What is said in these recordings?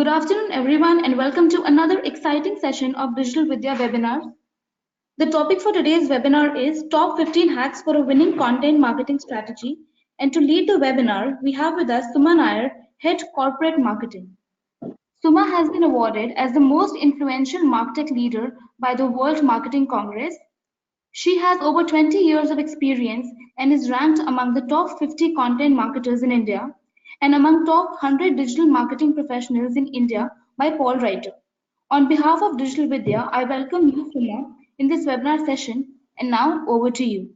Good afternoon, everyone, and welcome to another exciting session of Digital Vidya webinar. The topic for today's webinar is Top 15 Hacks for a Winning Content Marketing Strategy. And to lead the webinar, we have with us Suma Nair, Head Corporate Marketing. Suma has been awarded as the most influential martech leader by the World Marketing Congress. She has over 20 years of experience and is ranked among the top 50 content marketers in India and among top 100 digital marketing professionals in India by Paul Writer. On behalf of Digital Vidya, I welcome you, Suma, in this webinar session. And now, over to you.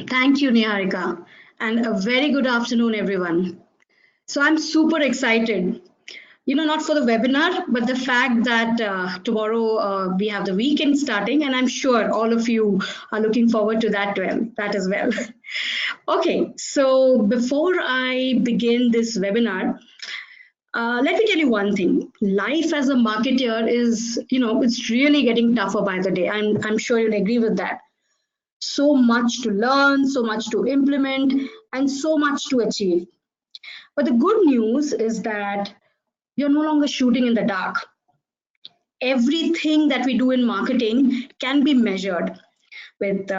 Thank you, Niharika, and a very good afternoon, everyone. So I'm super excited, not for the webinar, but the fact that tomorrow we have the weekend starting, and I'm sure all of you are looking forward to that as well. Okay, so before I begin this webinar, let me tell you one thing. Life as a marketer is, it's really getting tougher by the day. I'm sure you'll agree with that. So much to learn, so much to implement, and so much to achieve. But the good news is that you're no longer shooting in the dark. Everything that we do in marketing can be measured with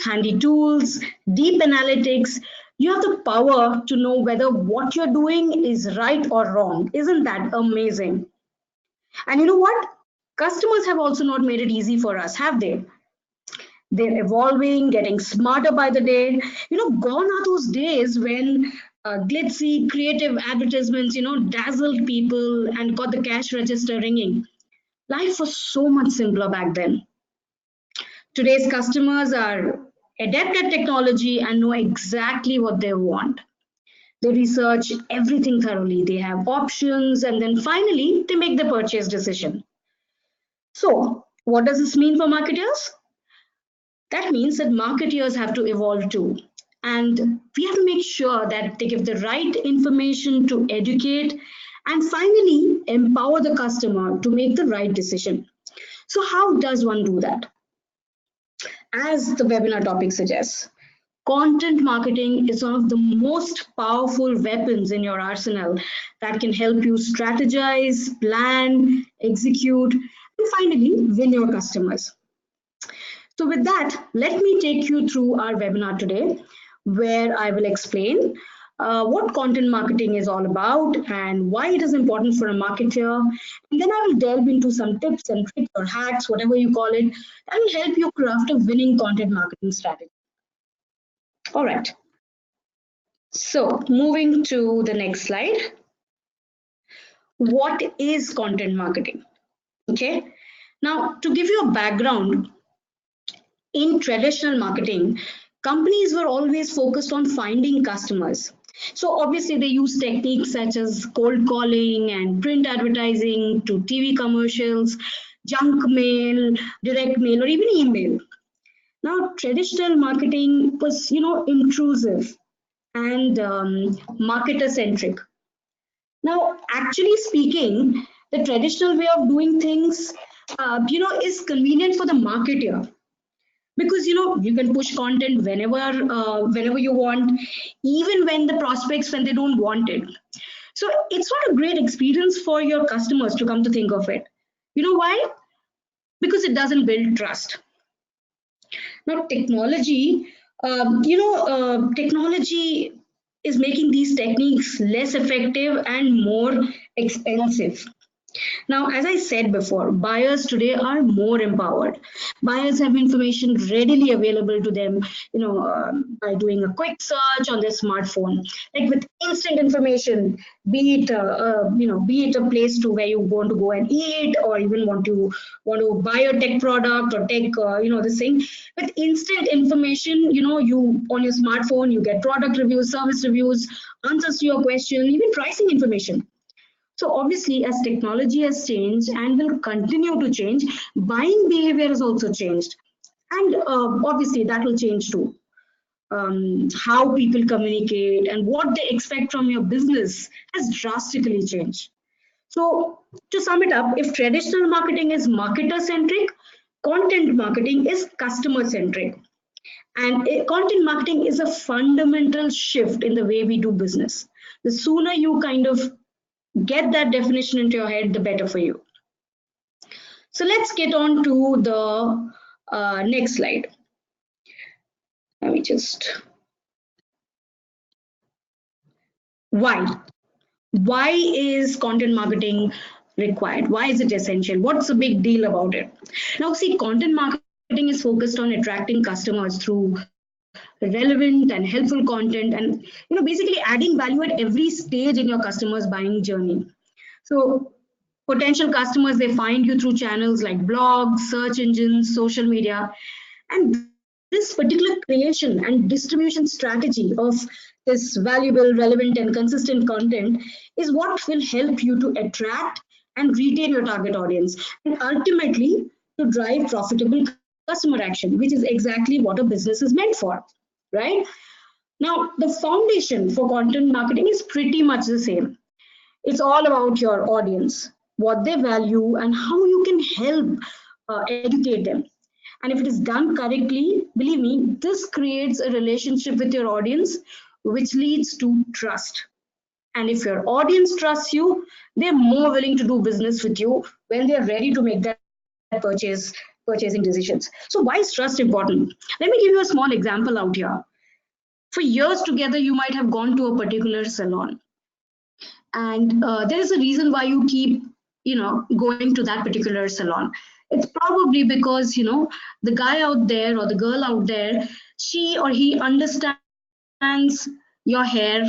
handy tools, deep analytics. You have the power to know whether what you're doing is right or wrong. Isn't that amazing? And you know what? Customers have also not made it easy for us, have they? They're evolving, getting smarter by the day. Gone are those days when glitzy, creative advertisements, dazzled people and got the cash register ringing. Life was so much simpler back then. Today's customers are adept at technology and know exactly what they want. They research everything thoroughly. They have options, and then finally, they make the purchase decision. So, what does this mean for marketers? That means that marketers have to evolve too. And we have to make sure that they give the right information to educate and finally empower the customer to make the right decision. So how does one do that? As the webinar topic suggests, content marketing is one of the most powerful weapons in your arsenal that can help you strategize, plan, execute, and finally win your customers. So with that, let me take you through our webinar today, where I will explain what content marketing is all about and why it is important for a marketer. And then I will delve into some tips and tricks or hacks, whatever you call it, that will help you craft a winning content marketing strategy. All right. So moving to the next slide. What is content marketing? Okay. Now, to give you a background, in traditional marketing, companies were always focused on finding customers. So obviously they use techniques such as cold calling and print advertising to TV commercials, junk mail, direct mail, or even email. Now, traditional marketing was, intrusive and marketer centric. Now, actually speaking, the traditional way of doing things, is convenient for the marketer because you can push content whenever you want, even when the prospects when they don't want it. So it's not a great experience for your customers to come to think of it. You know why? Because it doesn't build trust. Now technology, technology is making these techniques less effective and more expensive. Now, as I said before, buyers today are more empowered. Buyers have information readily available to them, by doing a quick search on their smartphone, like with instant information, be it a place to where you want to go and eat, or even want to buy a tech product or tech, this thing. With instant information, you on your smartphone, you get product reviews, service reviews, answers to your question, even pricing information. So obviously, as technology has changed and will continue to change, buying behavior has also changed. And obviously, that will change too. How people communicate and what they expect from your business has drastically changed. So to sum it up, if traditional marketing is marketer-centric, content marketing is customer-centric. And content marketing is a fundamental shift in the way we do business. The sooner you kind of get that definition into your head, the better for you. So let's get on to the next slide. Let me just. Why? Why is content marketing required? Why is it essential? What's the big deal about it? Now, see, content marketing is focused on attracting customers through relevant and helpful content, and basically adding value at every stage in your customer's buying journey. So potential customers, they find you through channels like blogs, search engines, social media, and this particular creation and distribution strategy of this valuable, relevant, and consistent content is what will help you to attract and retain your target audience, and ultimately to drive profitable customer action, which is exactly what a business is meant for, right? Now, the foundation for content marketing is pretty much the same. It's all about your audience, what they value, and how you can help educate them. And if it is done correctly, believe me, this creates a relationship with your audience, which leads to trust. And if your audience trusts you, they're more willing to do business with you when they're ready to make that purchasing decisions. So why is trust important? Let me give you a small example out here. For years together, you might have gone to a particular salon, and there is a reason why you keep going to that particular salon. It's probably because the guy out there or the girl out there, she or he understands your hair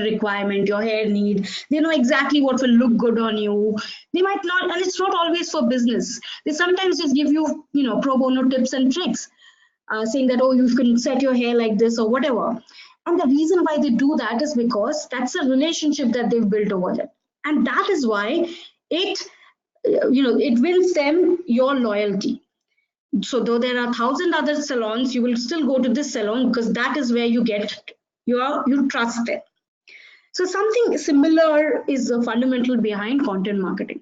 requirement, your hair need. They know exactly what will look good on you. They might not, and it's not always for business. They sometimes just give you pro bono tips and tricks, saying that, oh, you can set your hair like this or whatever. And the reason why they do that is because that's a relationship that they've built over there. And that is why it, it wins them your loyalty. So though there are 1,000 other salons, you will still go to this salon because that is where you get you trust them. So something similar is the fundamental behind content marketing.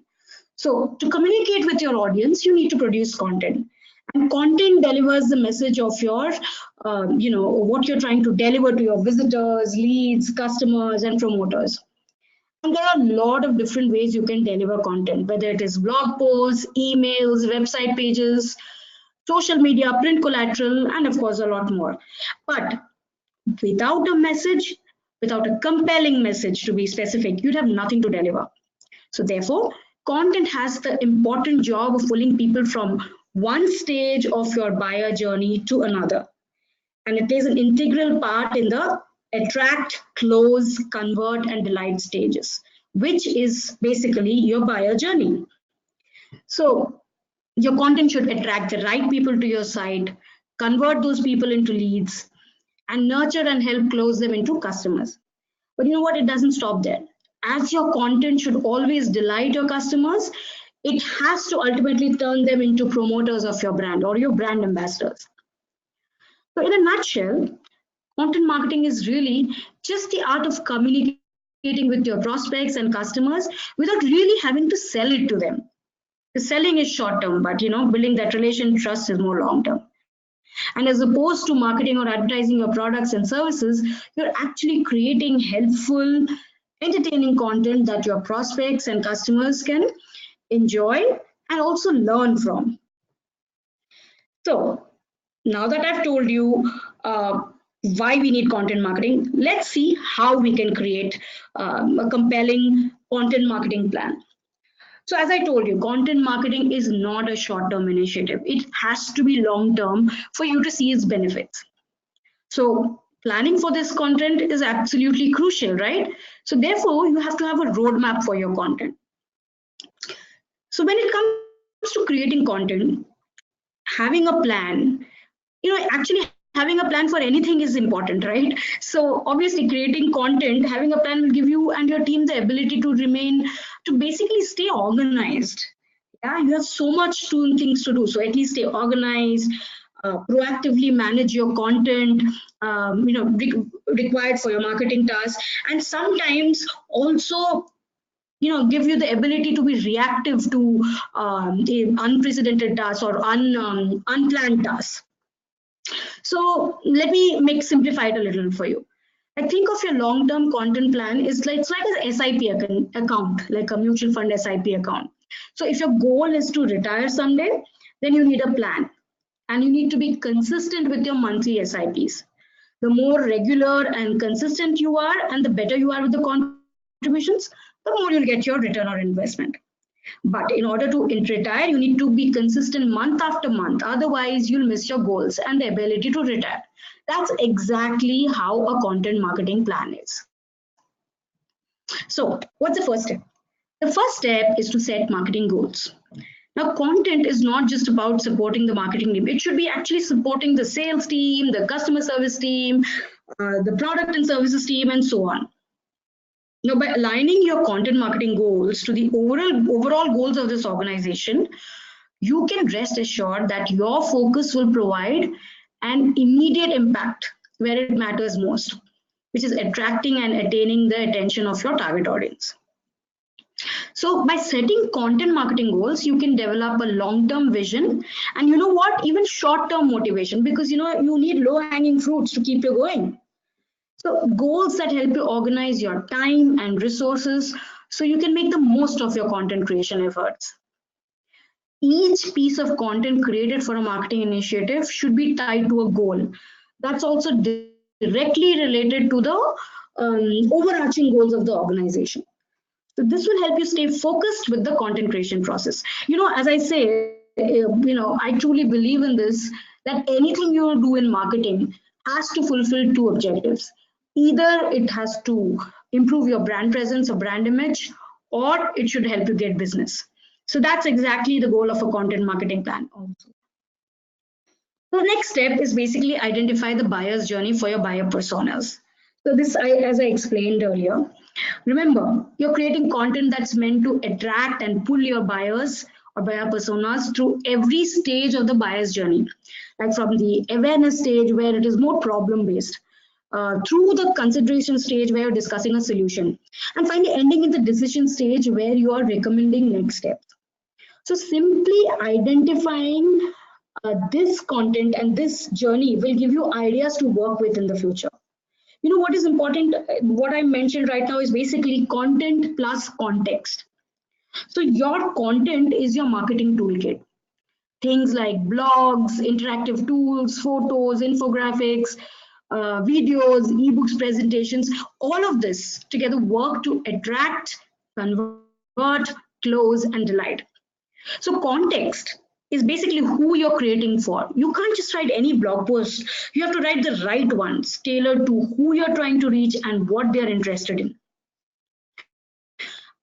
So to communicate with your audience, you need to produce content. And content delivers the message of your, what you're trying to deliver to your visitors, leads, customers, and promoters. And there are a lot of different ways you can deliver content, whether it is blog posts, emails, website pages, social media, print collateral, and of course, a lot more. But without a message, without a compelling message to be specific, you'd have nothing to deliver. So therefore, content has the important job of pulling people from one stage of your buyer journey to another. And it plays an integral part in the attract, close, convert, and delight stages, which is basically your buyer journey. So your content should attract the right people to your site, convert those people into leads, and nurture and help close them into customers. But you know what? It doesn't stop there. As your content should always delight your customers, it has to ultimately turn them into promoters of your brand or your brand ambassadors. So, in a nutshell, content marketing is really just the art of communicating with your prospects and customers without really having to sell it to them. The selling is short term, but building that relation trust is more long term. And as opposed to marketing or advertising your products and services, you're actually creating helpful, entertaining content that your prospects and customers can enjoy and also learn from. So now that I've told you why we need content marketing, let's see how we can create a compelling content marketing plan. So as I told you, content marketing is not a short-term initiative. It has to be long-term for you to see its benefits. So planning for this content is absolutely crucial, right? So therefore, you have to have a roadmap for your content. So when it comes to creating content, having a plan, actually having a plan for anything is important, right? So obviously creating content, having a plan will give you and your team the ability to basically stay organized. Yeah, you have so much things to do. So at least stay organized, proactively manage your content, required for your marketing tasks, and sometimes also give you the ability to be reactive to unprecedented tasks or unplanned tasks. So let me simplify it a little for you. Like think of your long-term content plan is like it's like an SIP account, like a mutual fund SIP account. So if your goal is to retire someday, then you need a plan, and you need to be consistent with your monthly SIPs. The more regular and consistent you are, and the better you are with the contributions, the more you'll get your return on investment. But in order to retire, you need to be consistent month after month. Otherwise, you'll miss your goals and the ability to retire. That's exactly how a content marketing plan is. So, what's the first step? The first step is to set marketing goals. Now, content is not just about supporting the marketing team. It should be actually supporting the sales team, the customer service team, the product and services team, and so on. Now, by aligning your content marketing goals to the overall goals of this organization, you can rest assured that your focus will provide an immediate impact where it matters most, which is attracting and attaining the attention of your target audience. So by setting content marketing goals, you can develop a long-term vision and you know what, even short-term motivation, because you know you need low-hanging fruits to keep you going. So goals that help you organize your time and resources so you can make the most of your content creation efforts. Each piece of content created for a marketing initiative should be tied to a goal. That's also directly related to the overarching goals of the organization. So this will help you stay focused with the content creation process. You know, as I say, I truly believe in this, that anything you do in marketing has to fulfill two objectives. Either it has to improve your brand presence or brand image, or it should help you get business. So that's exactly the goal of a content marketing plan also. So the next step is basically identify the buyer's journey for your buyer personas. So this, as I explained earlier, remember, you're creating content that's meant to attract and pull your buyers or buyer personas through every stage of the buyer's journey, like from the awareness stage where it is more problem-based, through the consideration stage where you're discussing a solution, and finally ending in the decision stage where you are recommending next steps. So simply identifying this content and this journey will give you ideas to work with in the future. You know what is important, what I mentioned right now is basically content plus context. So your content is your marketing toolkit. Things like blogs, interactive tools, photos, infographics, videos, ebooks, presentations, all of this together work to attract, convert, close, and delight. So context is basically who you're creating for. You can't just write any blog post. You have to write the right ones, tailored to who you're trying to reach and what they're interested in.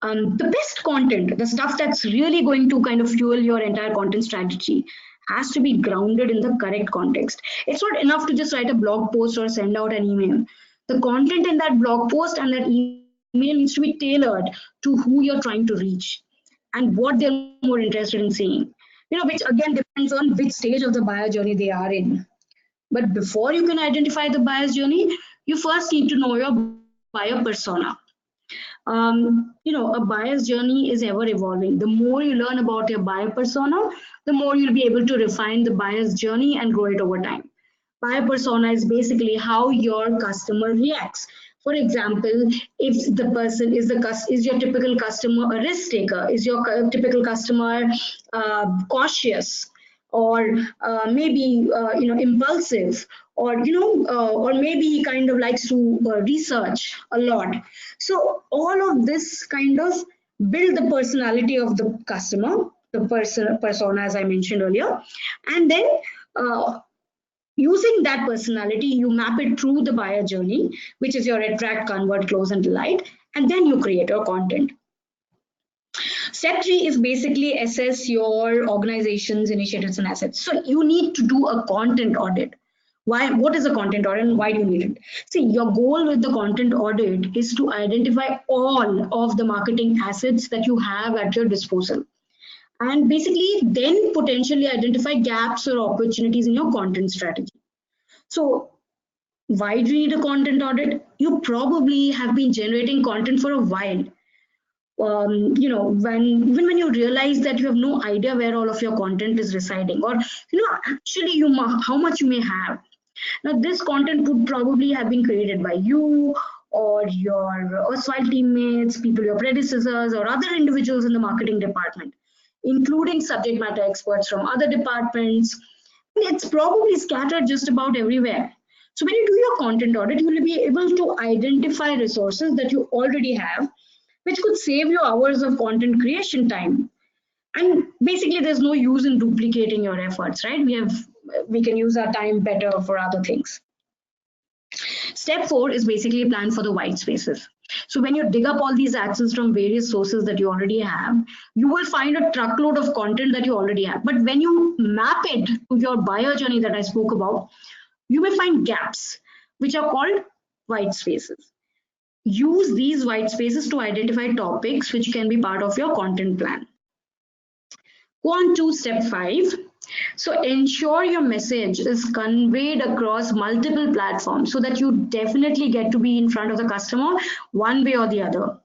The best content, the stuff that's really going to kind of fuel your entire content strategy, has to be grounded in the correct context. It's not enough to just write a blog post or send out an email. The content in that blog post and that email needs to be tailored to who you're trying to reach and what they're more interested in seeing. Which again depends on which stage of the buyer journey they are in. But before you can identify the buyer's journey, you first need to know your buyer persona. A buyer's journey is ever evolving. The more you learn about your buyer persona, the more you'll be able to refine the buyer's journey and grow it over time. Buyer persona is basically how your customer reacts. For example, if the person is your typical customer a risk taker, is your typical customer cautious, or maybe impulsive, or maybe he kind of likes to research a lot. So all of this kind of build the personality of the customer, the persona as I mentioned earlier, and then using that personality, you map it through the buyer journey, which is your attract, convert, close, and delight, and then you create your content. Step 3 is basically assess your organization's initiatives and assets. So you need to do a content audit. What is a content audit and why do you need it? See, your goal with the content audit is to identify all of the marketing assets that you have at your disposal, and basically then potentially identify gaps or opportunities in your content strategy. So why do you need a content audit? You probably have been generating content for a while. When you realize that you have no idea where all of your content is residing, or actually how much you may have. Now, this content would probably have been created by you or your erstwhile teammates, people, your predecessors, or other individuals in the marketing department, including subject matter experts from other departments. It's probably scattered just about everywhere. So when you do your content audit, you will be able to identify resources that you already have, which could save you hours of content creation time. And basically, there's no use in duplicating your efforts, right? We can use our time better for other things. Step 4 is basically plan for the white spaces. So when you dig up all these access from various sources that you already have, you will find a truckload of content that you already have. But when you map it to your buyer journey that I spoke about, you will find gaps, which are called white spaces. Use these white spaces to identify topics which can be part of your content plan. Go on to step 5. So ensure your message is conveyed across multiple platforms so that you definitely get to be in front of the customer one way or the other.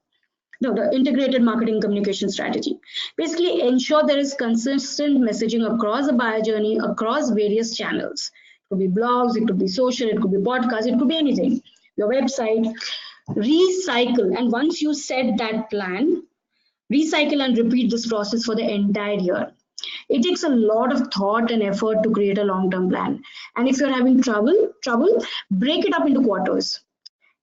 The integrated marketing communication strategy. Basically, ensure there is consistent messaging across the buyer journey, across various channels. It could be blogs, it could be social, it could be podcasts, it could be anything. Your website. Recycle. And once you set that plan, recycle and repeat this process for the entire year. It takes a lot of thought and effort to create a long-term plan. And if you're having trouble, break it up into quarters.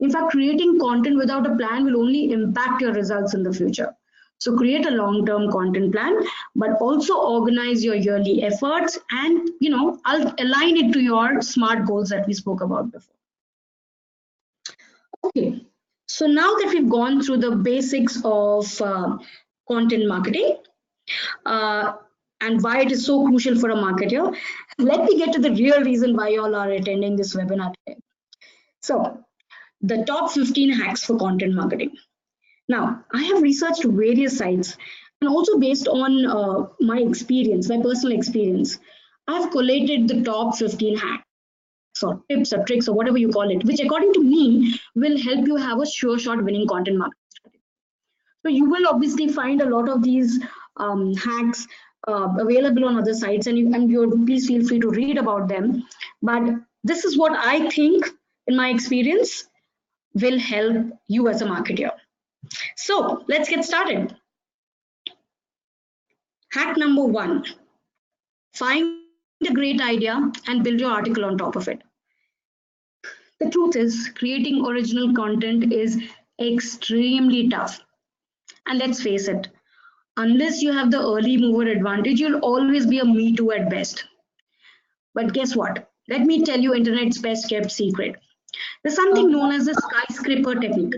In fact, creating content without a plan will only impact your results in the future. So create a long-term content plan, but also organize your yearly efforts and, I'll align it to your SMART goals that we spoke about before. Okay, so now that we've gone through the basics of content marketing, and why it is so crucial for a marketer, let me get to the real reason why you all are attending this webinar today. So, the top 15 hacks for content marketing. Now, I have researched various sites and also based on my experience, my personal experience, I've collated the top 15 hacks or tips or tricks or whatever you call it, which according to me will help you have a sure shot winning content marketing strategy. So you will obviously find a lot of these hacks available on other sites, and you please feel free to read about them. But this is what I think, in my experience, will help you as a marketer. So let's get started. Hack number 1: find a great idea and build your article on top of it. The truth is, creating original content is extremely tough. And let's face it, unless you have the early mover advantage, you'll always be a me too at best. But guess what? Let me tell you internet's best kept secret. There's something known as the skyscraper technique.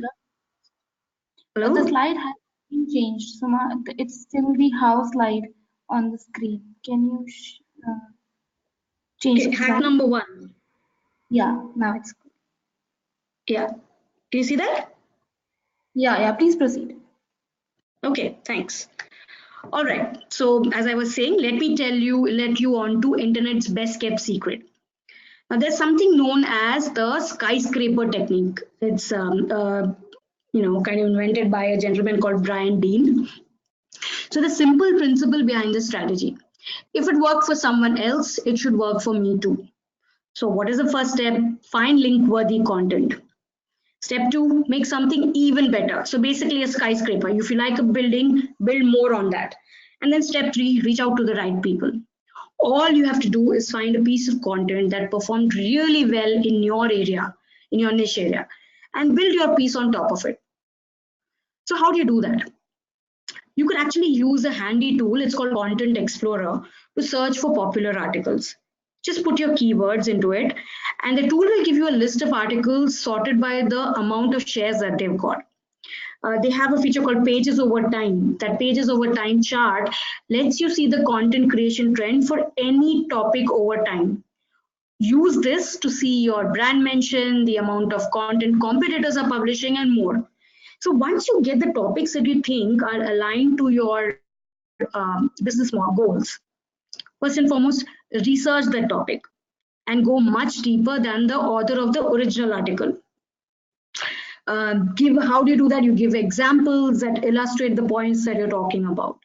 Hello? The slide has been changed. So it's still the house slide on the screen. Can you change Okay, the hack slide? number 1. Yeah, now it's good. Yeah. Do you see that? Yeah, please proceed. Okay, thanks. All right. So as I was saying, let you on to internet's best kept secret. Now there's something known as the skyscraper technique. It's kind of invented by a gentleman called Brian Dean. So the simple principle behind this strategy: if it worked for someone else, it should work for me too. So what is the first step? Find link-worthy content. Step 2, make something even better. So basically a skyscraper. If you like a building, build more on that. And then step 3, reach out to the right people. All you have to do is find a piece of content that performed really well in your area, in your niche area, and build your piece on top of it. So how do you do that? You could actually use a handy tool, it's called Content Explorer, to search for popular articles. Just put your keywords into it, and the tool will give you a list of articles sorted by the amount of shares that they've got. They have a feature called Pages Over Time. That Pages Over Time chart lets you see the content creation trend for any topic over time. Use this to see your brand mention, the amount of content competitors are publishing, and more. So once you get the topics that you think are aligned to your business goals, first and foremost, research that topic and go much deeper than the author of the original article. How do you do that? You give examples that illustrate the points that you're talking about.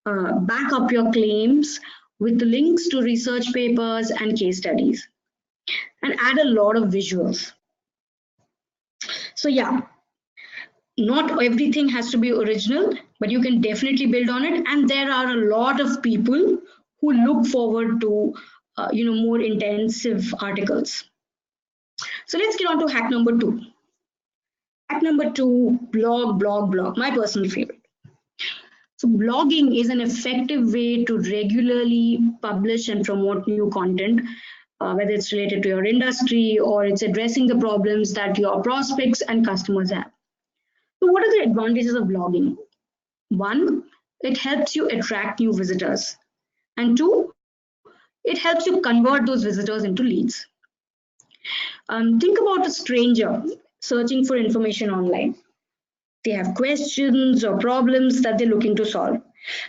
Back up your claims with links to research papers and case studies. and add a lot of visuals. So yeah, not everything has to be original, but you can definitely build on it. And there are a lot of people who look forward to more intensive articles. So let's get on to hack number two. Hack number two, blog, my personal favorite. So blogging is an effective way to regularly publish and promote new content, whether it's related to your industry or it's addressing the problems that your prospects and customers have. So what are the advantages of blogging? One, it helps you attract new visitors. And two, it helps you convert those visitors into leads. Think about a stranger searching for information online. They have questions or problems that they're looking to solve.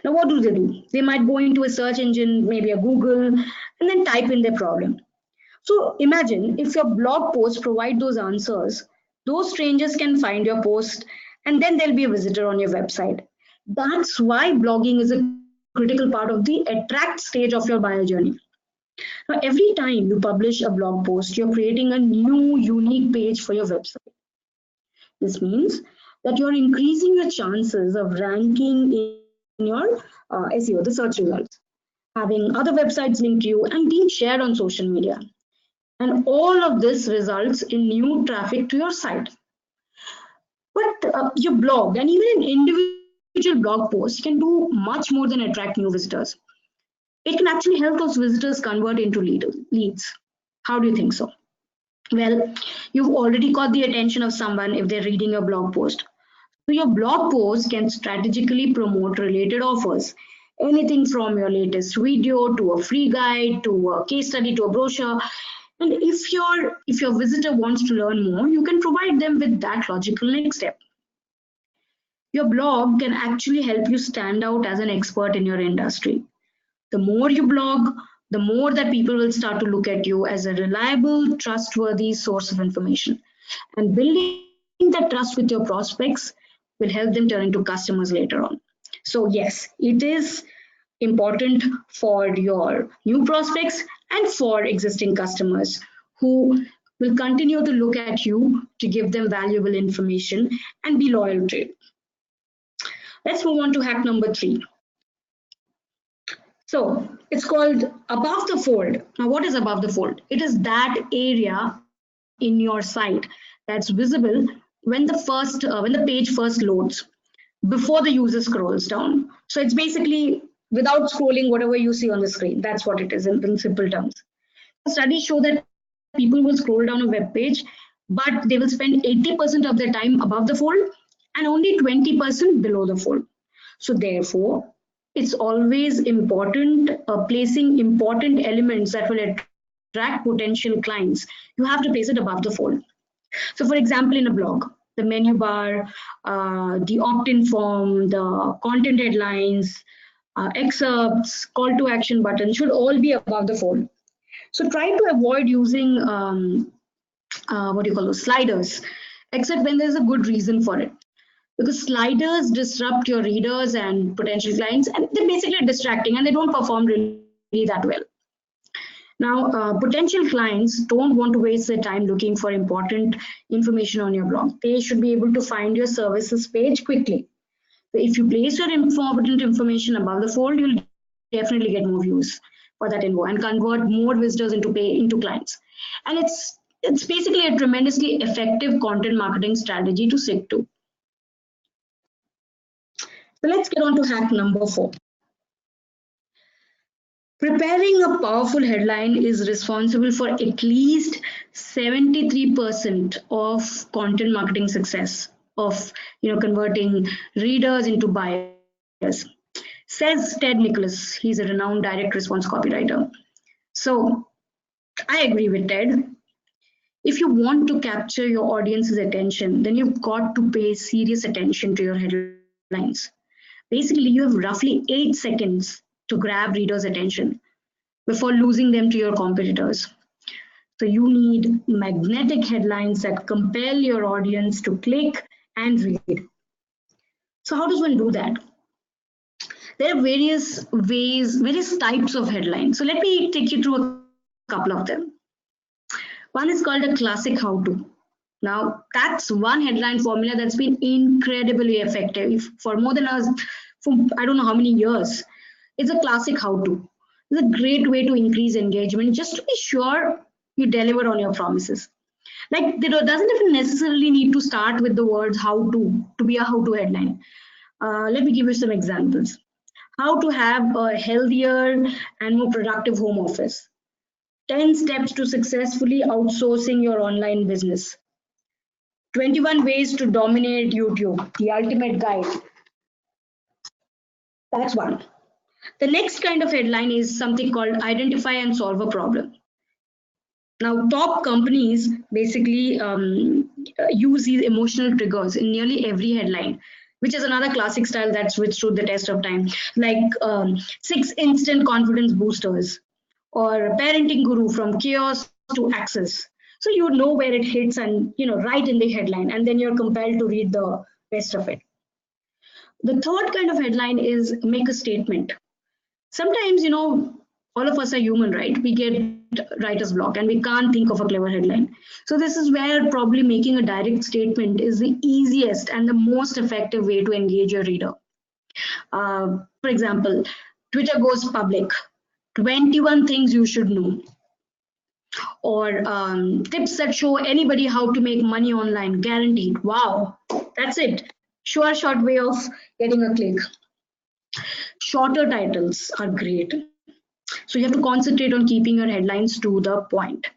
Now, what do? They might go into a search engine, maybe a Google, and then type in their problem. So imagine if your blog posts provide those answers, those strangers can find your post and then there'll be a visitor on your website. That's why blogging is a critical part of the attract stage of your buyer journey. Now, every time you publish a blog post, you're creating a new unique page for your website. This means that you're increasing your chances of ranking in your SEO, the search results, having other websites linked to you, and being shared on social media. And all of this results in new traffic to your site. But your blog and even an individual blog post can do much more than attract new visitors. It can actually help those visitors convert into leads. How do you think so? Well, you've already caught the attention of someone if they're reading your blog post. So your blog post can strategically promote related offers. Anything from your latest video to a free guide to a case study to a brochure. And if your visitor wants to learn more, you can provide them with that logical next step. Your blog can actually help you stand out as an expert in your industry. The more you blog, the more that people will start to look at you as a reliable, trustworthy source of information. And building that trust with your prospects will help them turn into customers later on. So, yes, it is important for your new prospects and for existing customers who will continue to look at you to give them valuable information and be loyal to you. Let's move on to hack number three. So it's called above the fold. Now, what is above the fold? It is that area in your site that's visible when the page first loads, before the user scrolls down. So it's basically without scrolling whatever you see on the screen. That's what it is in simple terms. Studies show that people will scroll down a web page, but they will spend 80% of their time above the fold and only 20% below the fold. So therefore, it's always important placing important elements that will attract potential clients. You have to place it above the fold. So for example, in a blog, the menu bar, the opt-in form, the content headlines, excerpts, call to action buttons should all be above the fold. So try to avoid using sliders, except when there's a good reason for it. Because sliders disrupt your readers and potential clients, and they're basically distracting and they don't perform really that well. Now, potential clients don't want to waste their time looking for important information on your blog. They should be able to find your services page quickly. So if you place your important information above the fold, you'll definitely get more views for that info and convert more visitors into clients. And it's basically a tremendously effective content marketing strategy to stick to. So let's get on to hack number 4. Preparing a powerful headline is responsible for at least 73% of content marketing success, of converting readers into buyers. Says Ted Nicholas. He's a renowned direct response copywriter. So I agree with Ted. If you want to capture your audience's attention, then you've got to pay serious attention to your headlines. Basically, you have roughly 8 seconds to grab readers' attention before losing them to your competitors. So you need magnetic headlines that compel your audience to click and read. So how does one do that? There are various ways, various types of headlines. So let me take you through a couple of them. One is called a classic how-to. Now, that's one headline formula that's been incredibly effective for more than for I don't know how many years. It's a classic how-to. It's a great way to increase engagement just to be sure you deliver on your promises. Like, it doesn't even necessarily need to start with the words how to be a how-to headline. Let me give you some examples. How to have a healthier and more productive home office. 10 steps to successfully outsourcing your online business. 21 ways to dominate YouTube, the ultimate guide. That's one. The next kind of headline is something called identify and solve a problem. Now, top companies basically use these emotional triggers in nearly every headline, which is another classic style that's withstood the test of time, like 6 instant confidence boosters or parenting guru from chaos to access. So you know where it hits and right in the headline, and then you're compelled to read the rest of it. The third kind of headline is make a statement. Sometimes, all of us are human, right? We get writer's block and we can't think of a clever headline. So this is where probably making a direct statement is the easiest and the most effective way to engage your reader. For example, Twitter goes public. 21 things you should know. Or tips that show anybody how to make money online, guaranteed. Wow, that's it. Sure, short way of getting a click. Shorter titles are great. So you have to concentrate on keeping your headlines to the point.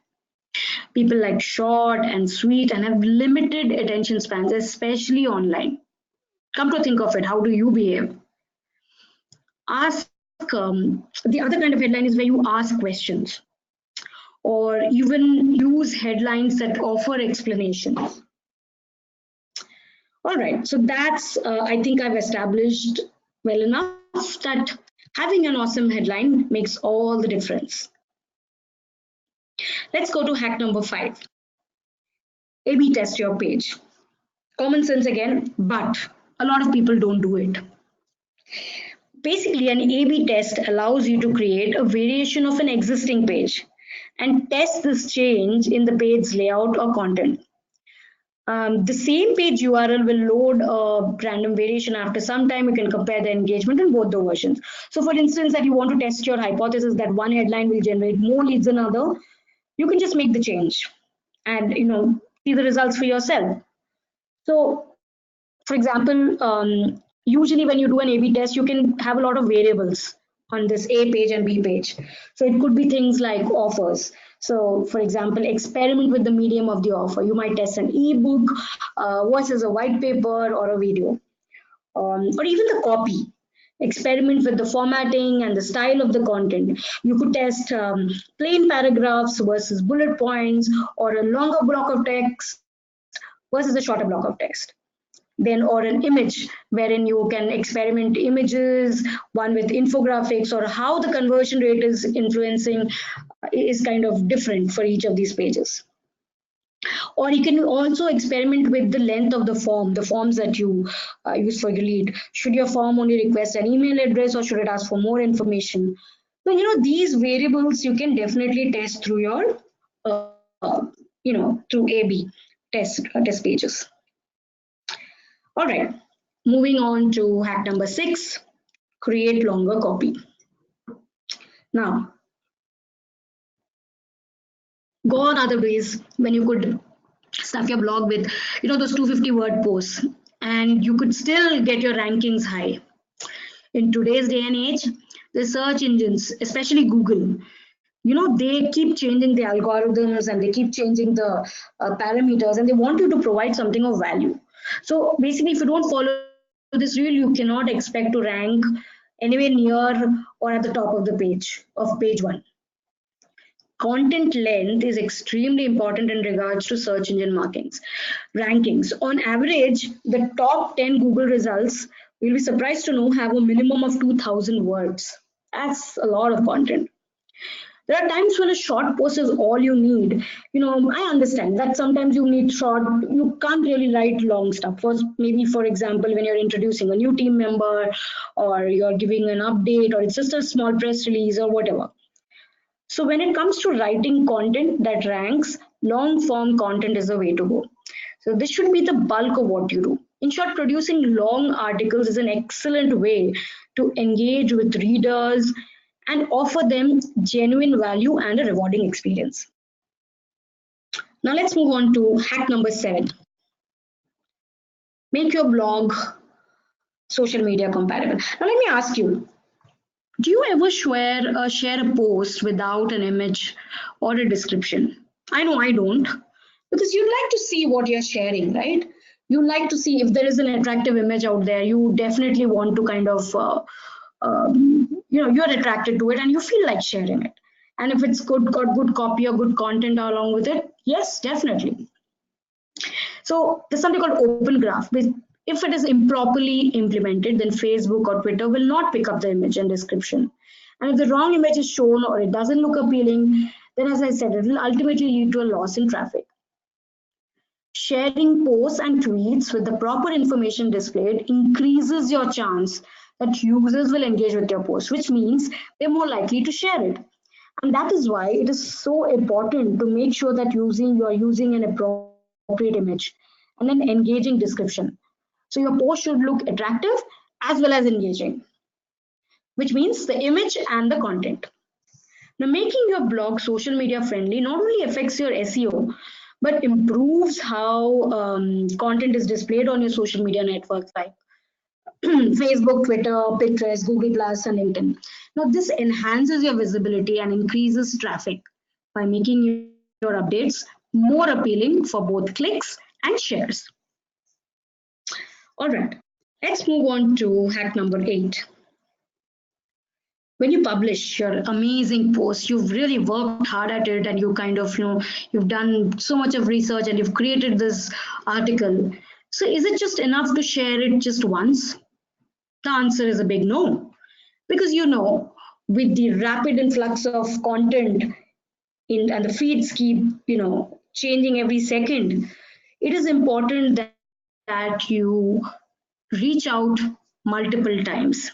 People like short and sweet and have limited attention spans, especially online. Come to think of it, how do you behave? Ask the other kind of headline is where you ask questions or even use headlines that offer explanations. All right, so that's, I think I've established well enough that having an awesome headline makes all the difference. Let's go to hack number 5. A/B test your page. Common sense again, but a lot of people don't do it. Basically, an A/B test allows you to create a variation of an existing page and test this change in the page layout or content. The same page URL will load a random variation after some time. You can compare the engagement in both the versions. So for instance, that you want to test your hypothesis that one headline will generate more leads than other, you can just make the change and see the results for yourself. So for example, usually when you do an A/B test, you can have a lot of variables on this A page and B page. So it could be things like offers. So for example, experiment with the medium of the offer. You might test an ebook versus a white paper or a video, or even the copy. Experiment with the formatting and the style of the content. You could test plain paragraphs versus bullet points, or a longer block of text versus a shorter block of text. Then, or an image wherein you can experiment images, one with infographics, or how the conversion rate is influencing is kind of different for each of these pages. Or you can also experiment with the length of the forms that you use for your lead. Should your form only request an email address or should it ask for more information? So, these variables you can definitely test through your, through A/B test pages. All right, moving on to hack number 6, create longer copy. Now, gone are the days when you could stuff your blog with, those 250-word posts and you could still get your rankings high. In today's day and age, the search engines, especially Google, they keep changing the algorithms and they keep changing the parameters and they want you to provide something of value. So basically, if you don't follow this rule, you cannot expect to rank anywhere near or at the top of the page of page 1. Content length is extremely important in regards to search engine rankings. On average, the top 10 Google results, you'll be surprised to know, have a minimum of 2,000 words. That's a lot of content. There are times when a short post is all you need. I understand that sometimes you need short, you can't really write long stuff. First, maybe for example, when you're introducing a new team member or you're giving an update or it's just a small press release or whatever. So when it comes to writing content that ranks, long form content is the way to go. So this should be the bulk of what you do. In short, producing long articles is an excellent way to engage with readers and offer them genuine value and a rewarding experience. Now let's move on to hack number 7. Make your blog social media compatible. Now let me ask you, do you ever share a post without an image or a description? I know I don't, because you'd like to see what you're sharing, right? You like to see if there is an attractive image out there. You definitely want to kind of, you're attracted to it and you feel like sharing it. And if it's got good copy or good content along with it, yes, definitely. So there's something called open graph. If it is improperly implemented, then Facebook or Twitter will not pick up the image and description. And if the wrong image is shown or it doesn't look appealing, then as I said, it will ultimately lead to a loss in traffic. Sharing posts and tweets with the proper information displayed increases your chance that users will engage with your post, which means they're more likely to share it. And that is why it is so important to make sure that you are using an appropriate image and an engaging description. So your post should look attractive as well as engaging, which means the image and the content. Now, making your blog social media friendly not only affects your SEO, but improves how content is displayed on your social media networks like Facebook, Twitter, Pinterest, Google Plus, and LinkedIn. Now, this enhances your visibility and increases traffic by making your updates more appealing for both clicks and shares. All right, let's move on to hack number 8. When you publish your amazing post, you've really worked hard at it and you kind of, you've done so much of research and you've created this article. So is it just enough to share it just once? The answer is a big no. Because with the rapid influx of content and the feeds keep, changing every second, it is important that you reach out multiple times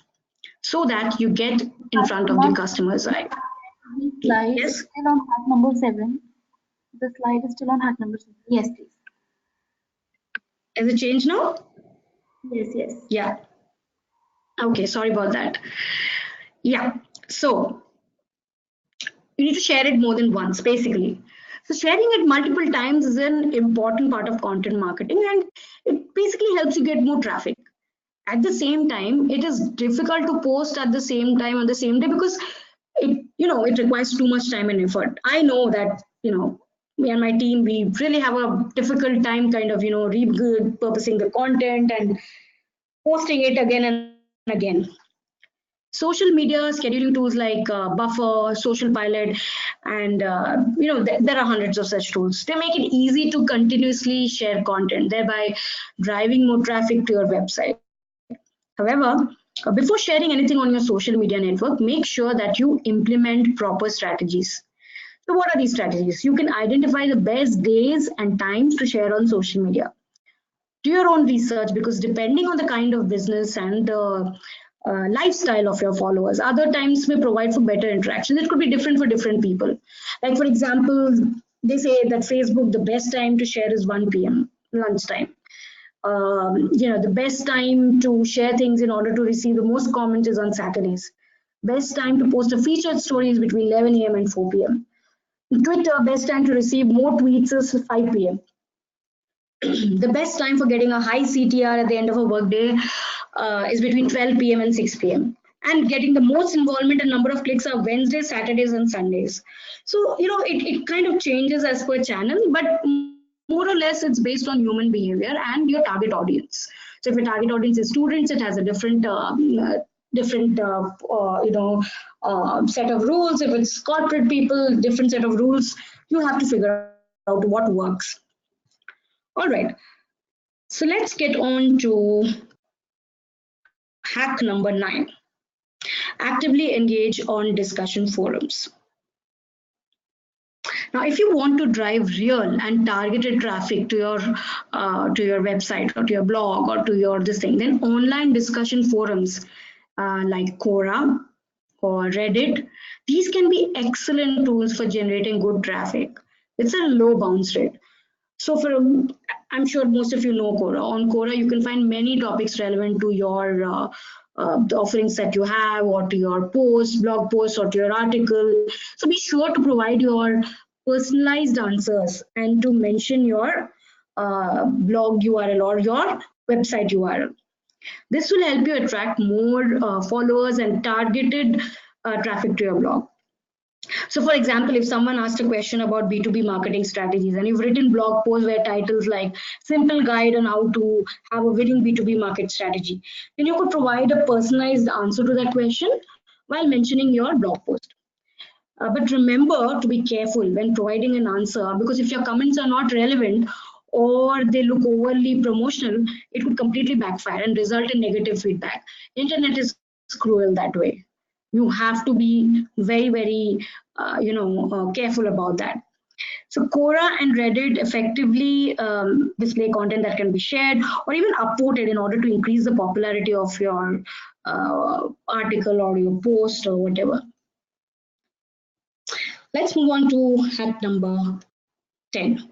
so that you get in front of the customer's eye. The slide is still on hack number 7. The slide is still on hack number 7. Yes, please. Has it changed now? Yes. Yeah. Okay, sorry about that. Yeah, so you need to share it more than once, basically. So sharing it multiple times is an important part of content marketing and it basically helps you get more traffic. At the same time, it is difficult to post at the same time on the same day because it requires too much time and effort. I know that, me and my team, we really have a difficult time kind of, repurposing the content and posting it again and again. Social media scheduling tools like Buffer, Social Pilot, and there are hundreds of such tools. They make it easy to continuously share content, thereby driving more traffic to your website. However, before sharing anything on your social media network, make sure that you implement proper strategies. So what are these strategies? You can identify the best days and times to share on social media. Do your own research because depending on the kind of business and the lifestyle of your followers, other times may provide for better interaction. It could be different for different people. Like for example, they say that Facebook, the best time to share is 1 p.m. lunchtime. The best time to share things in order to receive the most comments is on Saturdays. Best time to post a featured story is between 11 a.m. and 4 p.m. Twitter, best time to receive more tweets is 5 p.m. The best time for getting a high CTR at the end of a workday is between 12 p.m. and 6 p.m. And getting the most involvement and number of clicks are Wednesdays, Saturdays, and Sundays. So, it kind of changes as per channel, but more or less it's based on human behavior and your target audience. So if your target audience is students, it has a different set of rules. If it's corporate people, different set of rules. You have to figure out what works. All right, so let's get on to hack number 9. Actively engage on discussion forums. Now, if you want to drive real and targeted traffic to your website or to your blog or to your this thing, then online discussion forums like Quora or Reddit, these can be excellent tools for generating good traffic. It's a low bounce rate. So I'm sure most of you know Quora. On Quora, you can find many topics relevant to your the offerings that you have, or to your post, blog post, or to your article. So be sure to provide your personalized answers and to mention your blog URL or your website URL. This will help you attract more followers and targeted traffic to your blog. So, for example, if someone asked a question about B2B marketing strategies and you've written blog posts where titles like Simple Guide on How to Have a Winning B2B Market Strategy, then you could provide a personalized answer to that question while mentioning your blog post. But remember to be careful when providing an answer, because if your comments are not relevant or they look overly promotional, it could completely backfire and result in negative feedback. Internet is cruel that way. You have to be very careful about that. So Quora and Reddit effectively display content that can be shared or even upvoted in order to increase the popularity of your article or your post or whatever. Let's move on to hack number 10.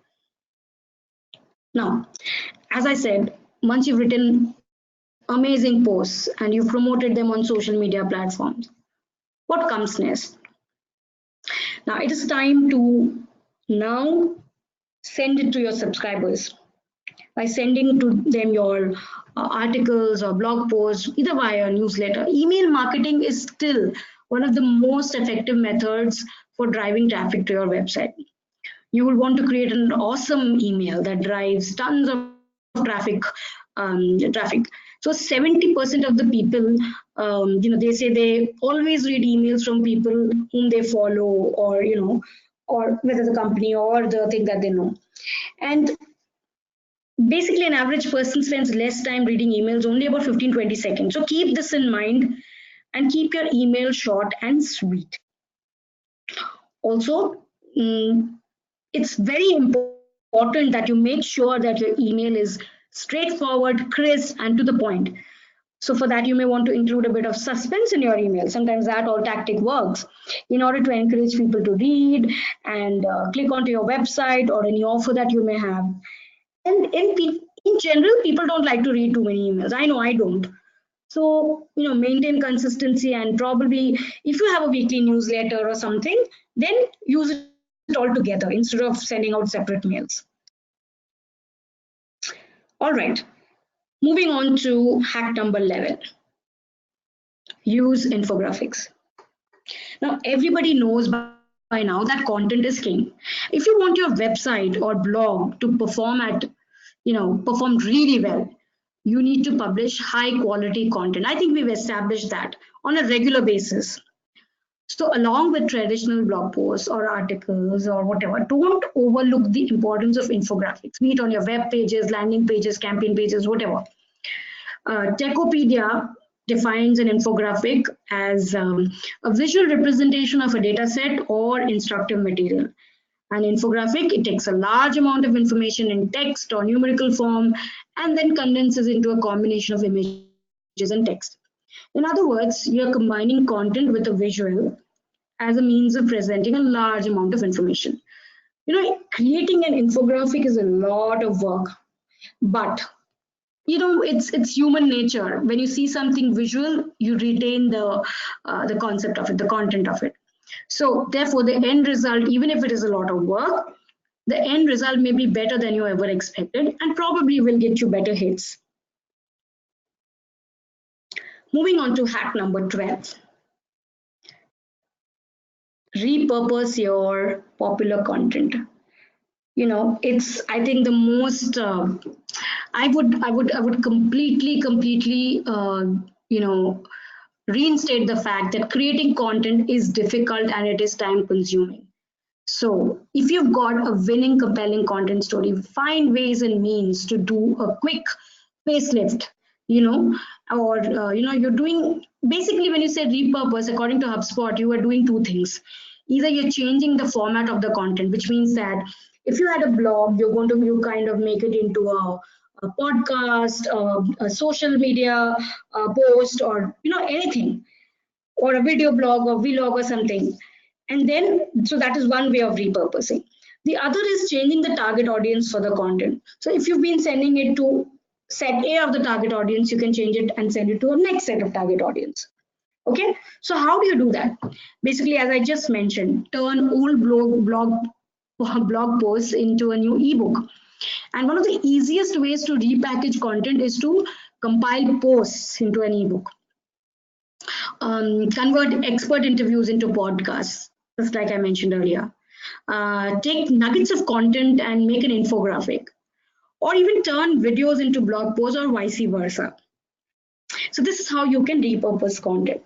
Now, as I said, once you've written amazing posts and you've promoted them on social media platforms, what comes next? Now it is time to now send it to your subscribers by sending to them your articles or blog posts, either via newsletter. Email marketing is still one of the most effective methods for driving traffic to your website. You will want to create an awesome email that drives tons of traffic. So 70% of the people, they say they always read emails from people whom they follow, or whether the company or the thing that they know. And basically, an average person spends less time reading emails, only about 15-20 seconds. So keep this in mind and keep your email short and sweet. Also, it's very important that you make sure that your email is straightforward, crisp, and to the point. So for that, you may want to include a bit of suspense in your email. Sometimes that all tactic works in order to encourage people to read and click onto your website or any offer that you may have. And in general, people don't like to read too many emails. I know I don't. So, maintain consistency, and probably if you have a weekly newsletter or something, then use it all together instead of sending out separate mails. All right, moving on to hack number 11. Use infographics. Now, everybody knows by now that content is king. If you want your website or blog to perform really well, you need to publish high quality content. I think we've established that on a regular basis. So along with traditional blog posts or articles or whatever, don't overlook the importance of infographics, be it on your web pages, landing pages, campaign pages, whatever. Techopedia defines an infographic as a visual representation of a data set or instructive material. An infographic, it takes a large amount of information in text or numerical form and then condenses into a combination of images and text. In other words, you're combining content with a visual as a means of presenting a large amount of information. Creating an infographic is a lot of work, but it's human nature. When you see something visual, you retain the concept of it, the content of it. So therefore, the end result, even if it is a lot of work, the end result may be better than you ever expected and probably will get you better hits. Moving on to hack number 12. Repurpose your popular content. It's, I think, the most I would completely reinstate the fact that creating content is difficult and it is time consuming. So if you've got a winning, compelling content story, find ways and means to do a quick facelift, or you're doing, basically when you say repurpose, according to HubSpot, you are doing two things. Either you're changing the format of the content, which means that if you had a blog, you kind of make it into a podcast, a social media post, or anything, or a video blog or vlog or something. And then, so that is one way of repurposing. The other is changing the target audience for the content. So if you've been sending it to set A of the target audience, you can change it and send it to a next set of target audience. Okay, so how do you do that? Basically, as I just mentioned, turn old blog posts into a new ebook. And one of the easiest ways to repackage content is to compile posts into an ebook. Convert expert interviews into podcasts, just like I mentioned earlier. Take nuggets of content and make an infographic, or even turn videos into blog posts or vice versa. So this is how you can repurpose content.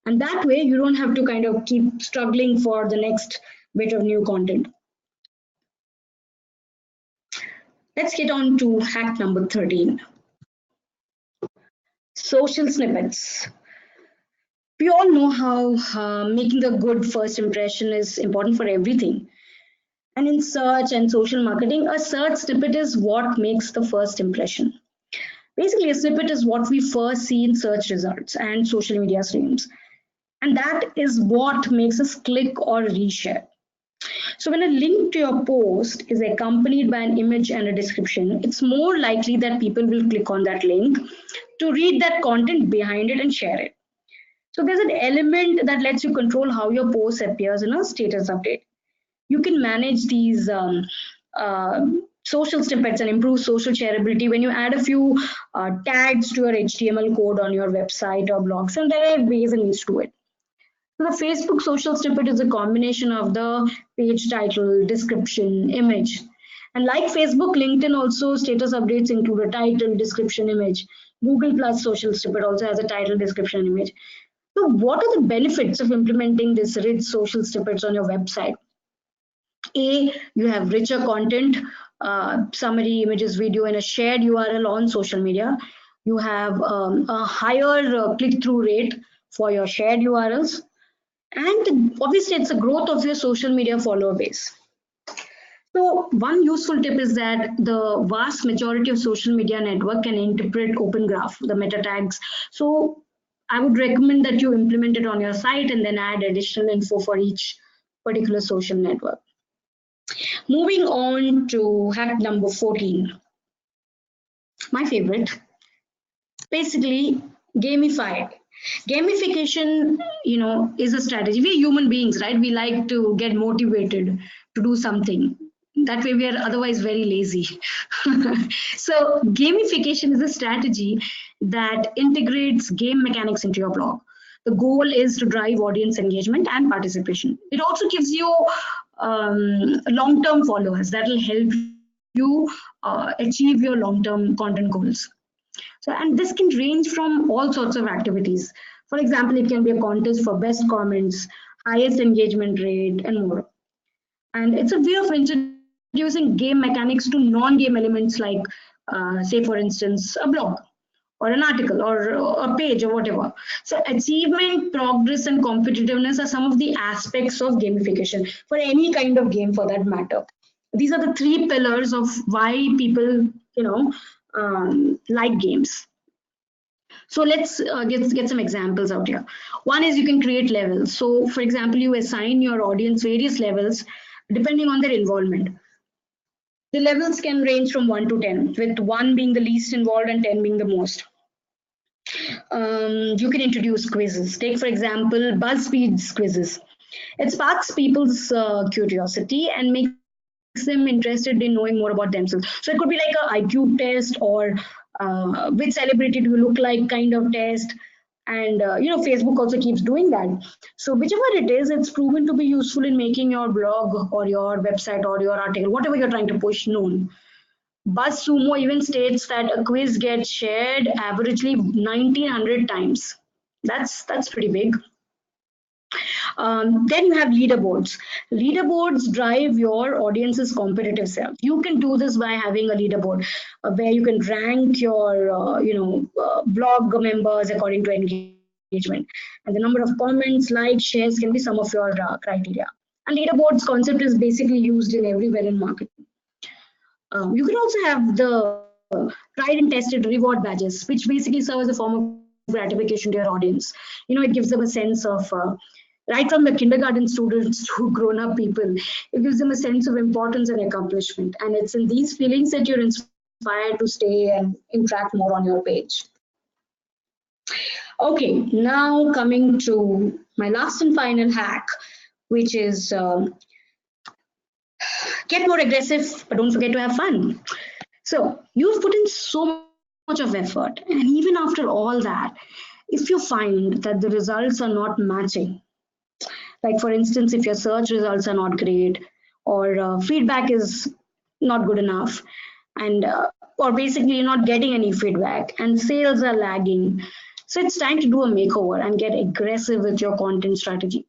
And that way you don't have to kind of keep struggling for the next bit of new content. Let's get on to hack number 13. Social snippets. We all know how making a good first impression is important for everything. And in search and social marketing, a search snippet is what makes the first impression. Basically, a snippet is what we first see in search results and social media streams. And that is what makes us click or reshare. So when a link to your post is accompanied by an image and a description, it's more likely that people will click on that link to read that content behind it and share it. So there's an element that lets you control how your post appears in a status update. You can manage these social snippets and improve social shareability when you add a few tags to your HTML code on your website or blogs, and there are ways and means to it. So the Facebook social snippet is a combination of the page title, description, image. And like Facebook, LinkedIn also status updates include a title, description, image. Google Plus social snippet also has a title, description, image. So what are the benefits of implementing this rich social snippets on your website? A, you have richer content, summary, images, video, and a shared URL on social media. You have a higher click-through rate for your shared URLs. And obviously, it's a growth of your social media follower base. So one useful tip is that the vast majority of social media network can interpret Open Graph, the meta tags. So I would recommend that you implement it on your site and then add additional info for each particular social network. Moving on to hack number 14. My favorite, basically gamify. Gamification, is a strategy. We're human beings, right? We like to get motivated to do something. That way we are otherwise very lazy. So gamification is a strategy that integrates game mechanics into your blog. The goal is to drive audience engagement and participation. It also gives you long-term followers that will help you achieve your long-term content goals. So, and this can range from all sorts of activities. For example, it can be a contest for best comments, highest engagement rate, and more. And it's a way of introducing game mechanics to non-game elements like, say, for instance, a blog or an article or a page or whatever. So achievement, progress, and competitiveness are some of the aspects of gamification for any kind of game for that matter. These are the three pillars of why people, like games. So let's get some examples out here. One is you can create levels. So for example, you assign your audience various levels depending on their involvement. The levels can range from 1 to 10, with 1 being the least involved and 10 being the most. You can introduce quizzes. Take, for example, BuzzFeed's quizzes. It sparks people's curiosity and makes them interested in knowing more about themselves. So it could be like a IQ test or which celebrity do you look like kind of test. And Facebook also keeps doing that. So whichever it is, it's proven to be useful in making your blog or your website or your article, whatever you're trying to push, known. BuzzSumo even states that a quiz gets shared averagely 1900 times. That's pretty big. Then you have leaderboards. Leaderboards drive your audience's competitive self. You can do this by having a leaderboard where you can rank your, blog members according to engagement. And the number of comments, likes, shares can be some of your criteria. And leaderboards concept is basically used in everywhere in marketing. You can also have the tried and tested reward badges, which basically serve as a form of gratification to your audience. It gives them a sense of right from the kindergarten students to grown-up people. It gives them a sense of importance and accomplishment. And it's in these feelings that you're inspired to stay and interact more on your page. Okay, now coming to my last and final hack, which is get more aggressive, but don't forget to have fun. So you've put in so much of effort, and even after all that, if you find that the results are not matching, like for instance, if your search results are not great, or feedback is not good enough, and or basically you're not getting any feedback, and sales are lagging, so it's time to do a makeover and get aggressive with your content strategy.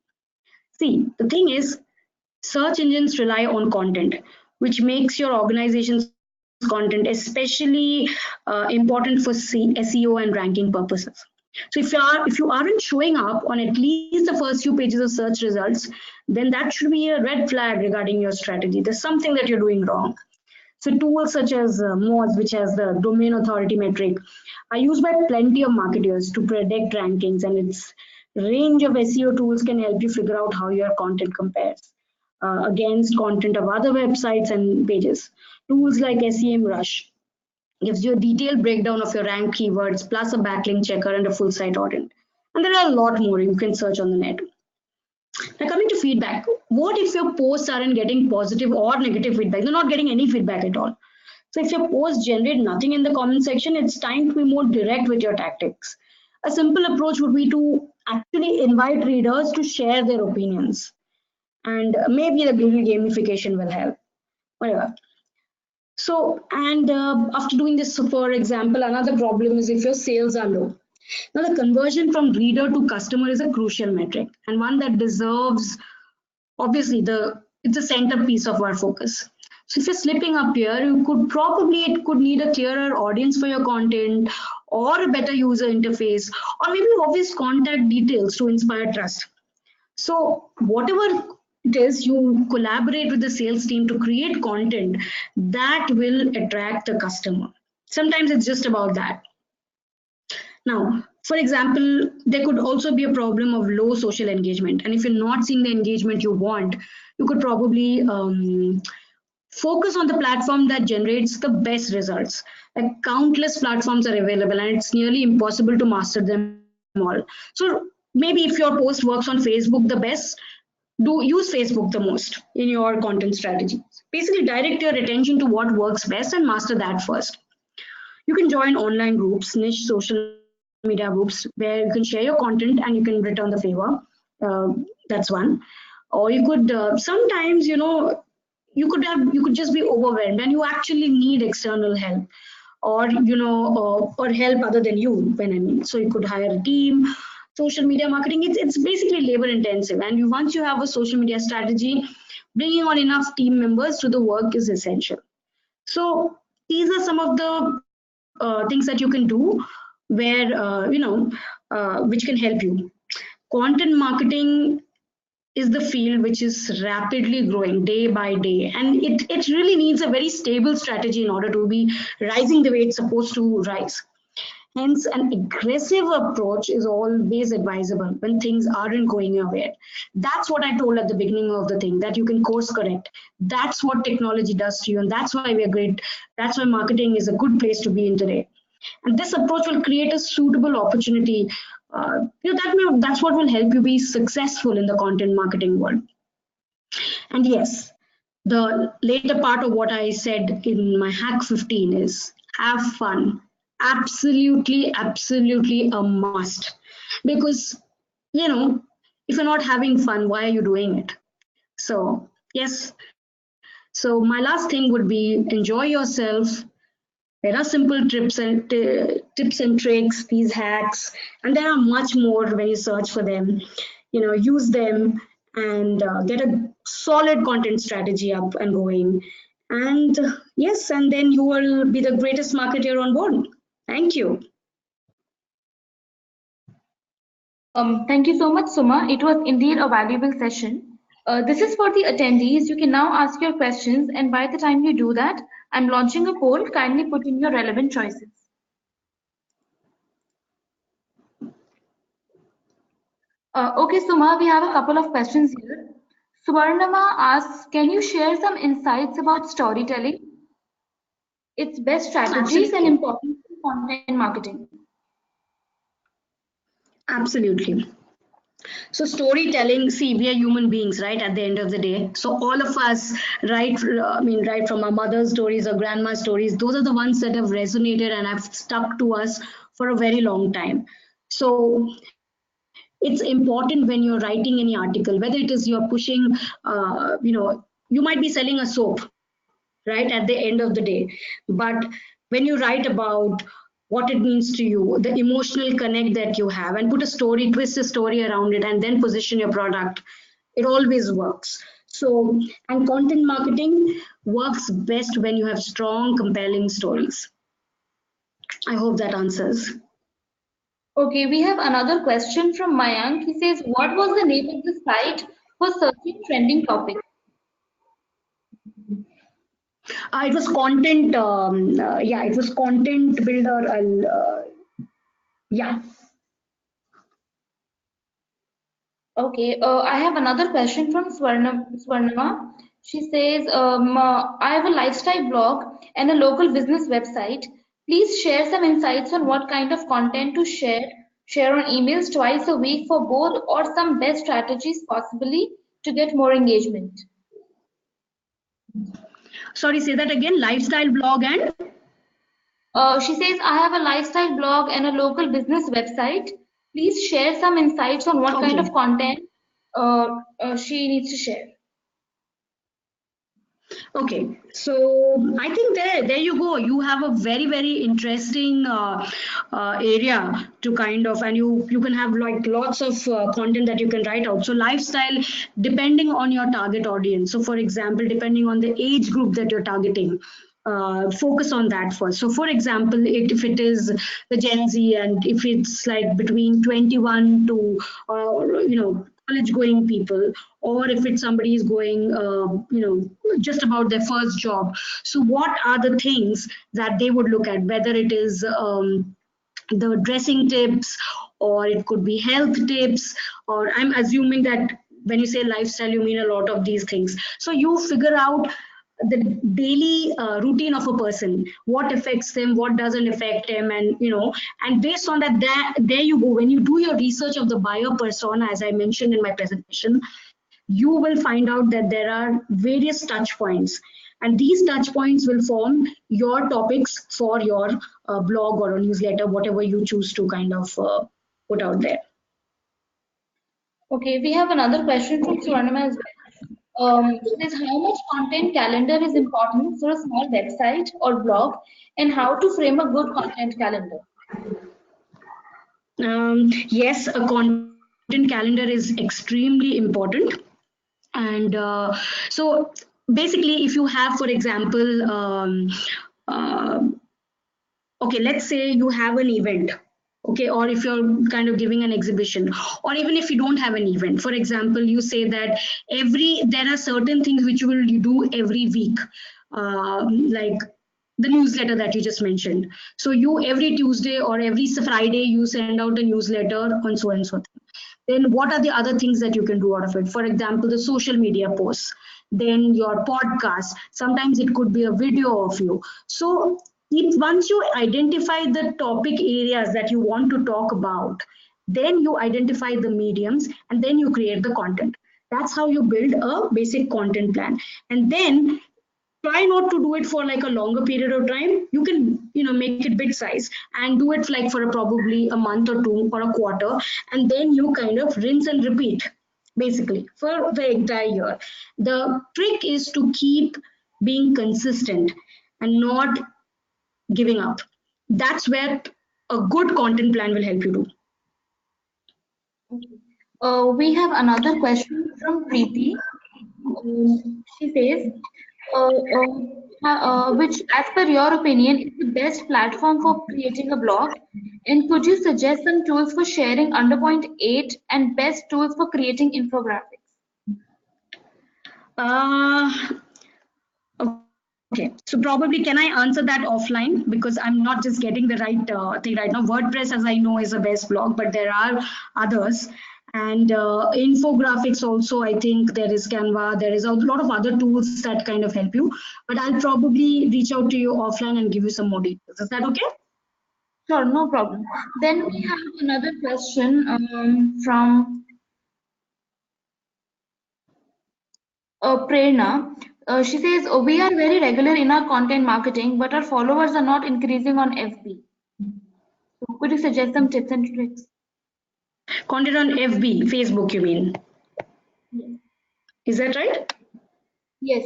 See, the thing is, search engines rely on content, which makes your organization's content especially important for SEO and ranking purposes. So if you aren't showing up on at least the first few pages of search results, then that should be a red flag regarding your strategy. There's something that you're doing wrong. So tools such as Moz, which has the domain authority metric, are used by plenty of marketers to predict rankings, and its range of SEO tools can help you figure out how your content compares against content of other websites and pages. Tools like SEMrush gives you a detailed breakdown of your ranked keywords plus a backlink checker and a full site audit. And there are a lot more you can search on the net. Now, coming to feedback, what if your posts aren't getting positive or negative feedback? They're not getting any feedback at all. So, if your posts generate nothing in the comment section, it's time to be more direct with your tactics. A simple approach would be to actually invite readers to share their opinions, and maybe the little gamification will help. Whatever. So, and after doing this, for example, another problem is if your sales are low. Now, the conversion from reader to customer is a crucial metric and one that deserves, obviously, it's a centerpiece of our focus. So, if you're slipping up here, it could need a clearer audience for your content, or a better user interface, or maybe obvious contact details to inspire trust. So, whatever it is, you collaborate with the sales team to create content that will attract the customer. Sometimes it's just about that. Now, for example, there could also be a problem of low social engagement. And if you're not seeing the engagement you want, you could probably focus on the platform that generates the best results. Like countless platforms are available, and it's nearly impossible to master them all. So maybe if your post works on Facebook the best, do use Facebook the most in your content strategy. Basically, direct your attention to what works best and master that first. You can join online groups, niche social media groups, where you can share your content and you can return the favor. That's one. Or you could sometimes, you could just be overwhelmed and you actually need external help, or or help other than you. When I mean, so you could hire a team. Social media marketing, it's basically labor intensive, and once you have a social media strategy, bringing on enough team members to the work is essential. So these are some of the things that you can do where which can help you. Content marketing is the field which is rapidly growing day by day, and it really needs a very stable strategy in order to be rising the way it's supposed to rise. Hence, an aggressive approach is always advisable when things aren't going your way. That's what I told at the beginning of the thing, that you can course correct. That's what technology does to you, and that's why we're great. That's why marketing is a good place to be in today. And this approach will create a suitable opportunity. That's what will help you be successful in the content marketing world. And yes, the later part of what I said in my hack 15 is have fun. Absolutely, absolutely a must. Because, if you're not having fun, why are you doing it? So, yes. So, my last thing would be enjoy yourself. There are simple tips and tricks, these hacks, and there are much more when you search for them. Use them and get a solid content strategy up and going. And yes, and then you will be the greatest marketer on board. Thank you. Thank you so much, Suma. It was indeed a valuable session. This is for the attendees. You can now ask your questions, and by the time you do that, I'm launching a poll. Kindly put in your relevant choices. Okay, Suma, we have a couple of questions here. Suvarnama asks, can you share some insights about storytelling, its best strategies and Absolutely. importance in content marketing? Absolutely. So storytelling, see, we are human beings, right? At the end of the day, so all of us, right? Right from our mother's stories or grandma's stories, those are the ones that have resonated and have stuck to us for a very long time. So it's important when you're writing any article, whether it is you're pushing, you might be selling a soap, right, at the end of the day. But when you write about what it means to you, the emotional connect that you have, and put a story, twist a story around it, and then position your product, it always works. So, and content marketing works best when you have strong, compelling stories. I hope that answers. Okay, we have another question from Mayank. He says, what was the name of the site for searching trending topics? It was content, yeah, it was content builder. Yeah. Okay, I have another question from Swarnama. She says, I have a lifestyle blog and a local business website. Please share some insights on what kind of content to share on emails twice a week for both, or some best strategies possibly to get more engagement. Sorry, say that again. Lifestyle blog and She says, I have a lifestyle blog and a local business website. Please share some insights on what kind okay. of content she needs to share. Okay, so I think there you go. You have a very interesting area to kind of, and you can have like lots of content that you can write out. So lifestyle, depending on your target audience. So for example, depending on the age group that you're targeting, focus on that first. So for example, if it is the Gen Z, and if it's like between 21 to college going people, or if it's somebody is going just about their first job, so what are the things that they would look at, whether it is the dressing tips, or it could be health tips, or I'm assuming that when you say lifestyle you mean a lot of these things. So you figure out the daily routine of a person, what affects them, what doesn't affect them, and and based on that, there you go. When you do your research of the buyer persona, as I mentioned in my presentation, you will find out that there are various touch points, and these touch points will form your topics for your blog or a newsletter, whatever you choose to kind of put out there. Okay, we have another question from Swarnama as well. She says, how much content calendar is important for a small website or blog, and how to frame a good content calendar? Yes, a content calendar is extremely important. And so basically, if you have, for example, uh, okay, let's say you have an event, okay, or if you're kind of giving an exhibition, or even if you don't have an event, for example, you say that there are certain things which you will do every week, like the newsletter that you just mentioned. So you every Tuesday or every Friday you send out a newsletter on so and so thing. Then what are the other things that you can do out of it? For example, the social media posts, then your podcast. Sometimes it could be a video of you. So once you identify the topic areas that you want to talk about, then you identify the mediums, and then you create the content. That's how you build a basic content plan. And then try not to do it for like a longer period of time. You can make it bit size and do it like for probably a month or two or a quarter, and then you kind of rinse and repeat basically for the entire year. The trick is to keep being consistent and not giving up. That's where a good content plan will help you do. Okay. We have another question from Preeti. She says, which, as per your opinion, is the best platform for creating a blog? And could you suggest some tools for sharing under point 8 and best tools for creating infographics? uh, Okay, so probably can I answer that offline, because I'm not just getting the right thing right now. WordPress, as I know, is the best blog, but there are others. And infographics also, I think there is Canva, there is a lot of other tools that kind of help you, but I'll probably reach out to you offline and give you some more details. Is that okay? Sure, no problem. Then we have another question from Prerna. She says, we are very regular in our content marketing, but our followers are not increasing on FB. So could you suggest some tips and tricks? Content on FB, Facebook, you mean? Yes. Is that right? Yes.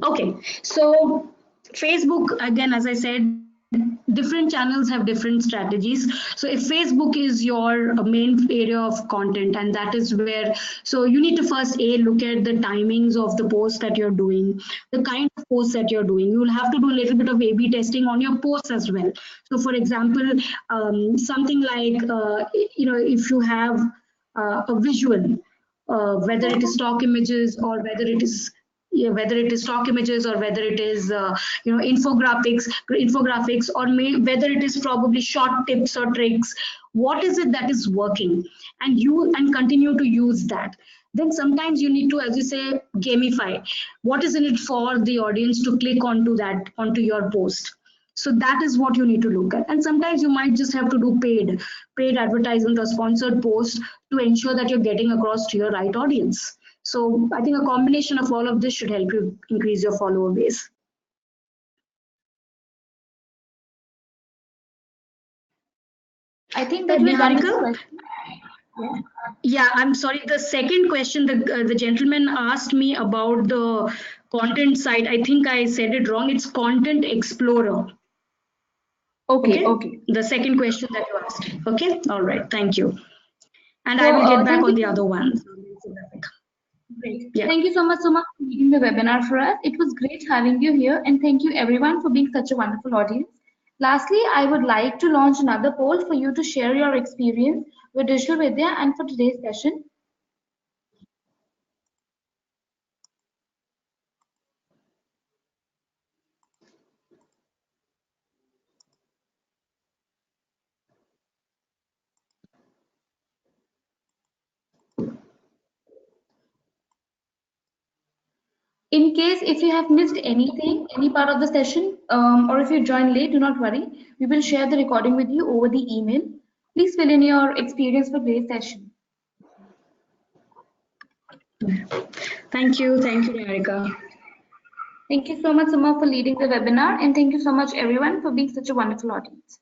Okay, so Facebook, again, as I said, different channels have different strategies. So if Facebook is your main area of content, and that is where, so you need to first look at the timings of the posts that you're doing, the kind of posts that you're doing. You'll have to do a little bit of A/B testing on your posts as well. So for example, something like if you have a visual, whether it is stock images or whether it is, yeah, whether it is stock images or whether it is infographics, or whether it is probably short tips or tricks, what is it that is working, and continue to use that. Then sometimes you need to, as you say, gamify. What is in it for the audience to click onto your post? So that is what you need to look at. And sometimes you might just have to do paid advertisement or sponsored posts to ensure that you're getting across to your right audience. So I think a combination of all of this should help you increase your follower base. I think that we're done with the Niharika? question. Yeah. Yeah, I'm sorry. The second question, the gentleman asked me about the content side. I think I said it wrong. It's Content Explorer. Okay, Okay. okay. The second question that you asked. Okay. All right. Thank you. And I So will get back thank on you. the other one. Great. Yeah. Thank you so much, Suma, for leading the webinar for us. It was great having you here, and thank you everyone for being such a wonderful audience. Lastly, I would like to launch another poll for you to share your experience with Digital Vidya and for today's session. In case if you have missed anything, any part of the session, or if you joined late, do not worry. We will share the recording with you over the email. Please fill in your experience for today's session. Thank you. Thank you, Niharika. Thank you so much, Suma, for leading the webinar, and thank you so much, everyone, for being such a wonderful audience.